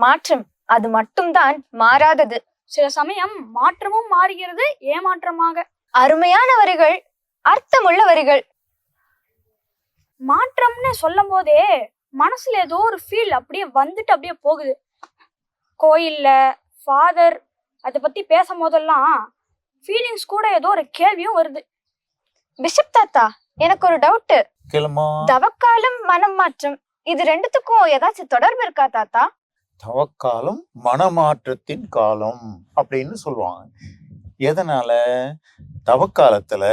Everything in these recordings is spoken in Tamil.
மாற்றம் அது மட்டும்தான் மாறாதது. சில சமயம் மாற்றமும் மாறுகிறது ஏமாற்றமாக. அருமையான வரிகள், அர்த்தமுள்ள வரிகள். மாற்றம்னு சொல்லும் போதே மனசுல ஏதோ ஒரு ஃபீல் அப்படியே வந்துட்டு அப்படியே போகுது. கோயில்ல ஃபாதர் அதை பத்தி பேசும் போதெல்லாம் ஃபீலிங்ஸ் கூட ஏதோ ஒரு கேள்வியும் வருது. பிஷப் தாத்தா, எனக்கு ஒரு டவுட். தவக்காலம் மனம் மாற்றம் இது ரெண்டுத்துக்கும் ஏதாச்சும் தொடர்பு இருக்கா தாத்தா? தவக்காலம் மனமாற்றத்தின் காலம் அப்படின்னு சொல்லுவாங்க. எதனால? தவக்காலத்துல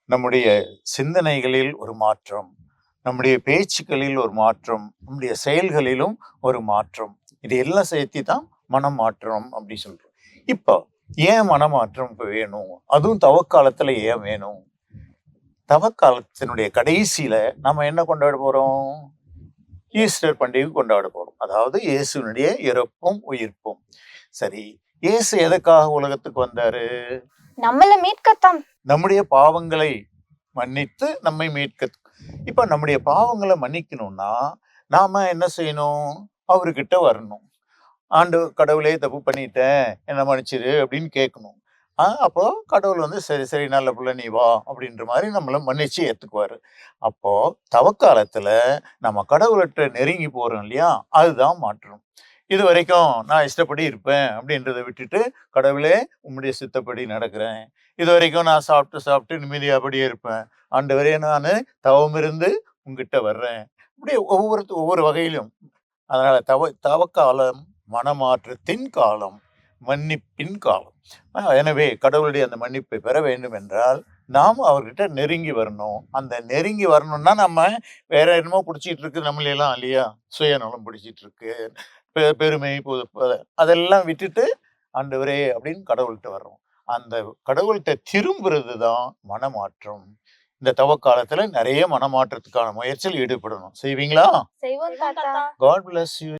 நம்முடைய சிந்தனைகளில் ஒரு மாற்றம், நம்முடைய பேச்சுக்களில் ஒரு மாற்றம், நம்முடைய செயல்களிலும் ஒரு மாற்றம், இது எல்லாம் சேர்த்து தான் மனமாற்றம் அப்படி சொல்றோம். இப்போ ஏன் மனமாற்றம் வேணும்? அதுவும் தவக்காலத்துல ஏன் வேணும்? தவக்காலத்தினுடைய கடைசியில நம்ம என்ன கொண்டாட போறோம்? ஈஸ்டர் பண்டிகை கொண்டாட போறோம். அதாவது இயேசுனுடைய இறப்பும் உயிர்ப்பும். சரி, இயேசு எதுக்காக உலகத்துக்கு வந்தாரு? நம்மள மீட்கத்தான். நம்முடைய பாவங்களை மன்னித்து நம்மை மீட்க. இப்ப நம்முடைய பாவங்களை மன்னிக்கணும்னா நாம என்ன செய்யணும்? அவர்கிட்ட வரணும். ஆண்டு கடவுளே தப்பு பண்ணிட்டேன், என்ன மன்னிச்சிரு அப்படின்னு கேட்கணும். அப்போ கடவுள் வந்து சரி சரி நல்ல பிள்ளை நீ வா அப்படின்ற மாதிரி நம்மள மன்னிச்சு ஏத்துக்குவாரு. அப்போ தவக்காலத்துல நம்ம கடவுள்கிட்ட நெருங்கி போறோம் இல்லையா, அதுதான் மாற்றம். இது வரைக்கும் நான் இஷ்டப்படி இருப்பேன் அப்படின்றத விட்டுட்டு, கடவுளே உம்முடைய சித்தப்படி நடக்கிறேன், இது வரைக்கும் நான் சாப்பிட்டு நிம்மதியாபடியே இருப்பேன், ஆண்டவரே நான் தவம் இருந்து உங்ககிட்ட வர்றேன், இப்படி ஒவ்வொரு வகையிலும். அதனால தவக்காலம் மனமாற்றத்தின் காலம், மன்னிப்பின் காலம். எனவே கடவுளுடைய அந்த மன்னிப்பை பெற வேண்டும் என்றால் நாம் அவர்கிட்ட நெருங்கி வரணும். அந்த நெருங்கி வரணும்னா நம்ம வேற என்னமோ பிடிச்சிட்டு இருக்கு நம்மளெல்லாம் இல்லையா, சுயநலம் பிடிச்சிட்டு இருக்கு, பெருமை, அதெல்லாம் விட்டுட்டு ஆண்டவரே அப்படின்னு கடவுள்கிட்ட வர்றோம். அந்த கடவுள்கிட்ட திரும்புறது தான் மனமாற்றம். இந்த தவக்காலத்துல நிறைய மனமாற்றத்துக்கான முயற்சியில் ஈடுபடணும். செய்வீங்களா? செய்வோம் தாத்தா. God bless you.